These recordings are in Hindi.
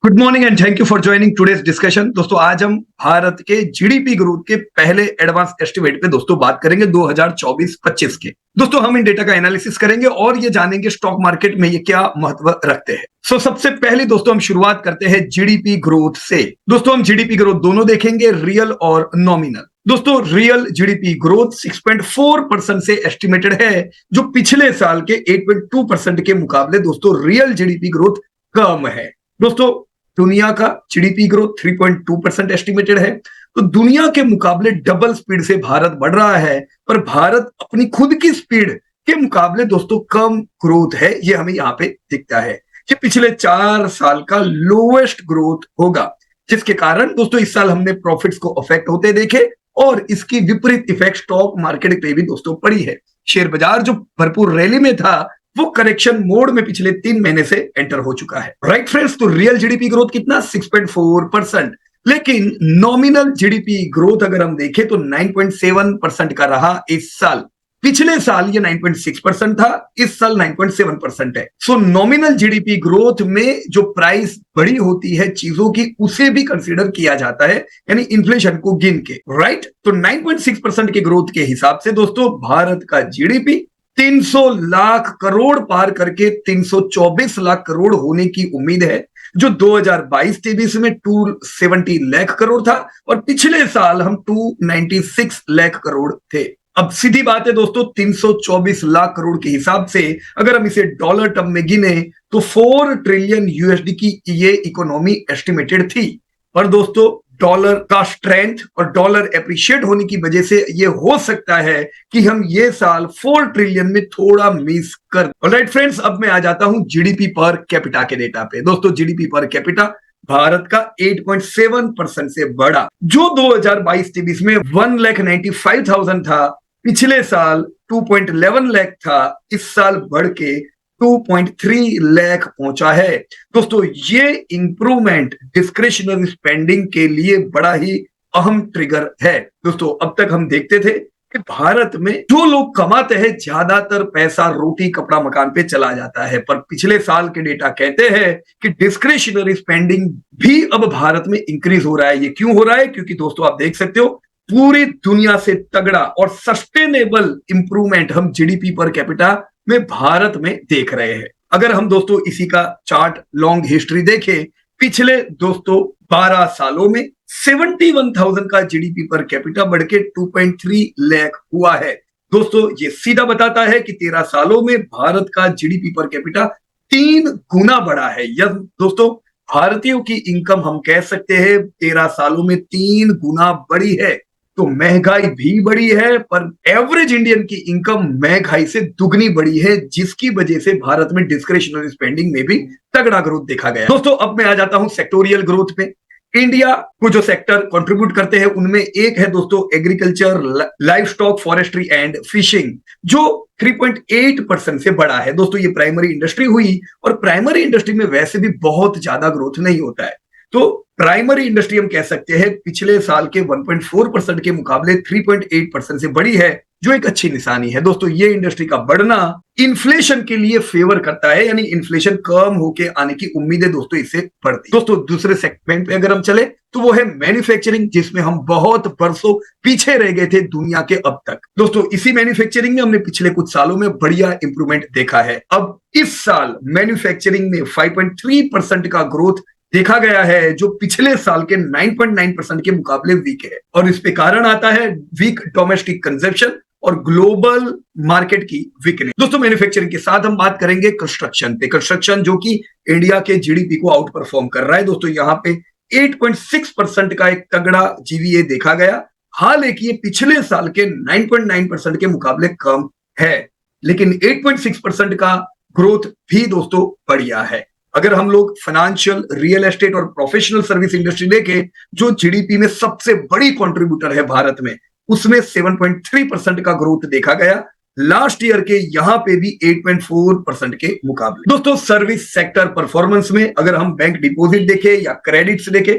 Good morning and thank you for joining today's discussion. दोस्तों आज हम भारत के जीडीपी ग्रोथ के पहले एडवांस एस्टिमेट पे दोस्तों बात करेंगे 2024-25 के। दोस्तों हम इन डेटा का एनालिसिस करेंगे और ये जानेंगे स्टॉक मार्केट में ये क्या महत्व रखते हैं। सबसे पहले दोस्तों हम शुरुआत करते हैं जीडीपी ग्रोथ से। दोस्तों हम जीडीपी ग्रोथ दोनों देखेंगे, रियल और नॉमिनल। दोस्तों रियल जीडीपी ग्रोथ 6.4% से एस्टिमेटेड है, जो पिछले साल के 8.2% के मुकाबले दोस्तों रियल जीडीपी ग्रोथ कम है। दोस्तों दुनिया का जीडीपी ग्रोथ 3.2% एस्टिमेटेड है, तो दुनिया के मुकाबले डबल स्पीड से भारत बढ़ रहा है, पर भारत अपनी खुद की स्पीड के मुकाबले दोस्तों कम ग्रोथ है, ये हमें यहाँ पे दिखता है। ये पिछले 4 साल का लोएस्ट ग्रोथ होगा, जिसके कारण दोस्तों इस साल हमने प्रॉफिट्स को अफेक्ट होते देखे और इसकी विपरीत इफेक्ट स्टॉक मार्केट पे भी दोस्तों पड़ी है। शेयर बाजार जो भरपूर रैली में था वो करेक्शन मोड में पिछले 3 महीने से एंटर हो चुका है। राइट फ्रेंड्स, तो रियल जीडीपी ग्रोथ कितना 6.4%, लेकिन नॉमिनल जीडीपी ग्रोथ अगर हम देखें तो 9.7% का रहा इस साल। पिछले साल ये 9.6% था, इस साल 9.7% है। सो नॉमिनल जीडीपी ग्रोथ में जो प्राइस बड़ी होती है चीजों की, उसे भी कंसीडर किया जाता है, यानी इन्फ्लेशन को गिन के। राइट, तो 9.6% के ग्रोथ के हिसाब से दोस्तों भारत का जीडीपी 300 लाख करोड़ पार करके 324 लाख करोड़ होने की उम्मीद है, जो 2022-23 में 270 लाख करोड़ था और पिछले साल हम 296 लाख करोड़ थे। अब सीधी बात है दोस्तों, 324 लाख करोड़ के हिसाब से अगर हम इसे डॉलर टर्म में गिने तो 4 ट्रिलियन यूएसडी की ये इकोनॉमी एस्टिमेटेड थी। पर दोस्तों डॉलर का स्ट्रेंथ और डॉलर एप्रिशिएट होने की वजह से ये हो सकता है कि हम ये साल 4 ट्रिलियन में थोड़ा मिस कर। ऑलराइट फ्रेंड्स, अब मैं आ जाता हूं जीडीपी पर कैपिटा के डेटा पे। दोस्तों जीडीपी पर कैपिटा भारत का 8.7% से बढ़ा, जो 2022-23 में 1,95,000 था, पिछले साल 2.11 लाख था, इस साल बढ़ के 2.3 लाख पहुंचा है। दोस्तों ये इंप्रूवमेंट डिस्क्रिशनरी स्पेंडिंग के लिए बड़ा ही अहम ट्रिगर है। दोस्तों अब तक हम देखते थे कि भारत में जो लोग कमाते हैं ज्यादातर पैसा रोटी कपड़ा मकान पे चला जाता है, पर पिछले साल के डेटा कहते हैं कि डिस्क्रिशनरी स्पेंडिंग भी अब भारत में इंक्रीज हो रहा है। ये क्यों हो रहा है? क्योंकि दोस्तों आप देख सकते हो पूरी दुनिया से तगड़ा और सस्टेनेबल इंप्रूवमेंट हम जीडीपी पर कैपिटा में भारत में देख रहे हैं। अगर हम दोस्तों इसी का चार्ट लॉन्ग हिस्ट्री देखें, पिछले दोस्तों 12 सालों में 71,000 का जीडीपी पर कैपिटा बढ़ के 2.3 लाख हुआ है। दोस्तों ये सीधा बताता है कि 13 सालों में भारत का जीडीपी पर कैपिटा 3 गुना बढ़ा है। यह दोस्तों भारतीयों की इनकम हम कह सकते हैं 13 सालों में 3 गुना बढ़ी है। तो महंगाई भी बढ़ी है, पर एवरेज इंडियन की इनकम महंगाई से दुगनी बढ़ी है, जिसकी वजह से भारत में डिस्क्रिशनरी स्पेंडिंग में भी तगड़ा ग्रोथ देखा गया। दोस्तों अब मैं आ जाता हूं सेक्टोरियल ग्रोथ पे। इंडिया को जो सेक्टर कंट्रीब्यूट करते हैं उनमें एक है दोस्तों agriculture, live stock, forestry and fishing, जो 3.8% से बढ़ा है। दोस्तों ये प्राइमरी इंडस्ट्री हुई, और प्राइमरी इंडस्ट्री में वैसे भी बहुत ज्यादा ग्रोथ नहीं होता है, तो प्राइमरी इंडस्ट्री हम कह सकते हैं पिछले साल के 1.4% के मुकाबले 3.8% से बढ़ी है, जो एक अच्छी निशानी है। दोस्तों ये इंडस्ट्री का बढ़ना इन्फ्लेशन के लिए फेवर करता है, यानी इन्फ्लेशन कम होके आने की उम्मीदें दोस्तों इससे बढ़ती। दोस्तों दूसरे सेगमेंट पे अगर हम चले तो वो है मैन्युफैक्चरिंग, जिसमें हम बहुत बरसों पीछे रह गए थे दुनिया के अब तक। दोस्तों इसी मैन्युफैक्चरिंग में हमने पिछले कुछ सालों में बढ़िया इंप्रूवमेंट देखा है। अब इस साल मैन्युफैक्चरिंग में 5.3% का ग्रोथ देखा गया है, जो पिछले साल के 9.9% के मुकाबले वीक है, और इस पे कारण आता है वीक डोमेस्टिक कंजप्शन और ग्लोबल मार्केट की वीकनेस। दोस्तों मैन्युफैक्चरिंग के साथ हम बात करेंगे कंस्ट्रक्शन पे। कंस्ट्रक्शन जो कि इंडिया के जीडीपी को आउट परफॉर्म कर रहा है। दोस्तों यहाँ पे 8.6% का एक तगड़ा जीवीए देखा गया। हालांकि ये पिछले साल के 9.9% के मुकाबले कम है, लेकिन 8.6% का ग्रोथ भी दोस्तों बढ़िया है। अगर हम लोग फाइनेंशियल, रियल एस्टेट और प्रोफेशनल सर्विस इंडस्ट्री देखें, जो जीडीपी में सबसे बड़ी कंट्रीब्यूटर है भारत में, उसमें 7.3% का ग्रोथ देखा गया लास्ट ईयर के यहां पे भी 8.4% के मुकाबले। दोस्तों सर्विस सेक्टर परफॉर्मेंस में अगर हम बैंक डिपॉजिट देखें या क्रेडिट्स देखें,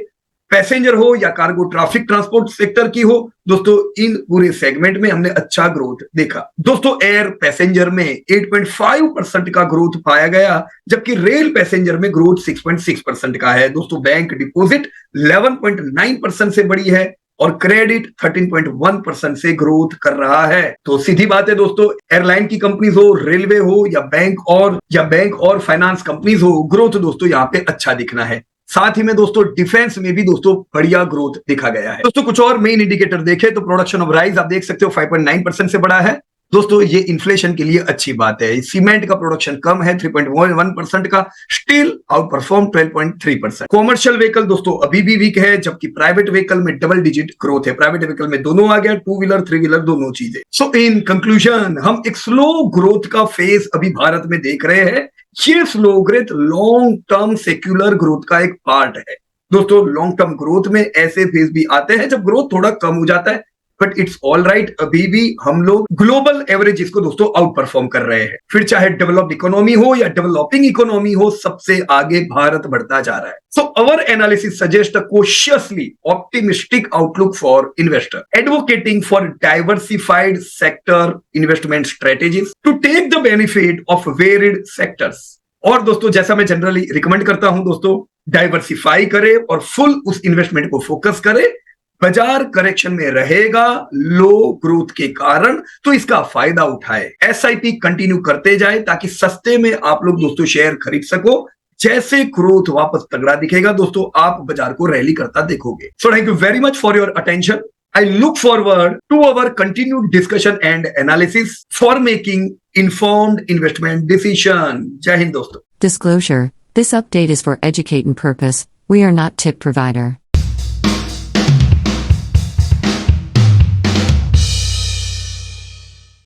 पैसेंजर हो या कार्गो ट्रैफिक ट्रांसपोर्ट सेक्टर की हो, दोस्तों इन पूरे सेगमेंट में हमने अच्छा ग्रोथ देखा। दोस्तों एयर पैसेंजर में 8.5% का ग्रोथ पाया गया, जबकि रेल पैसेंजर में ग्रोथ 6.6% का है। दोस्तों बैंक डिपॉजिट 11.9% से बढ़ी है और क्रेडिट 13.1% से ग्रोथ कर रहा है। तो सीधी बात है दोस्तों, एयरलाइन की कंपनीज हो, रेलवे हो या बैंक और फाइनेंस कंपनीज हो, ग्रोथ दोस्तों यहाँ पे अच्छा दिखना है। साथ ही में दोस्तों डिफेंस में भी दोस्तों बढ़िया ग्रोथ देखा गया है। दोस्तों कुछ और मेन इंडिकेटर देखें तो प्रोडक्शन ऑफ राइस आप देख सकते हो 5.9% से बढ़ा है। दोस्तों ये इन्फ्लेशन के लिए अच्छी बात है। सीमेंट का प्रोडक्शन कम है 3.1% का, steel out perform 12.3%। Commercial vehicle दोस्तों अभी भी वीक है, जबकि प्राइवेट व्हीकल में डबल डिजिट ग्रोथ है। प्राइवेट व्हीकल में दोनों आ गया, 2 व्हीलर 3 व्हीलर दोनों चीजें। सो इन कंक्लूजन हम एक स्लो ग्रोथ का फेज अभी भारत में देख रहे हैं। ये slow growth long term secular growth का एक पार्ट है। दोस्तों लॉन्ग टर्म ग्रोथ में ऐसे फेज भी आते हैं जब ग्रोथ थोड़ा कम हो जाता है, बट इट्स ऑल राइट। अभी भी हम लोग ग्लोबल एवरेजेस को दोस्तों आउट परफॉर्म कर रहे हैं। फिर चाहे डेवलप्ड इकोनॉमी हो या डेवलपिंग इकोनॉमी हो, सबसे आगे भारत बढ़ता जा रहा है। So our analysis suggest a cautiously optimistic outlook for investor, advocating for diversified sector investment strategies to take the benefit of varied sectors। और दोस्तों जैसा मैं जनरली रिकमेंड करता हूं दोस्तों, डाइवर्सिफाई करे और फुल उस इन्वेस्टमेंट को फोकस करे। बाजार करेक्शन में रहेगा लो ग्रोथ के कारण, तो इसका फायदा उठाए। एसआईपी कंटिन्यू करते जाए ताकि सस्ते में आप लोग दोस्तों शेयर खरीद सको। जैसे ग्रोथ वापस तगड़ा दिखेगा दोस्तों, आप बाजार को रैली करता देखोगे। So thank you very much for your attention. I look forward to our continued discussion and analysis for making informed investment decision. Jai Hind दोस्तों। Disclosure: This update is for educating purpose. We are not tip provider.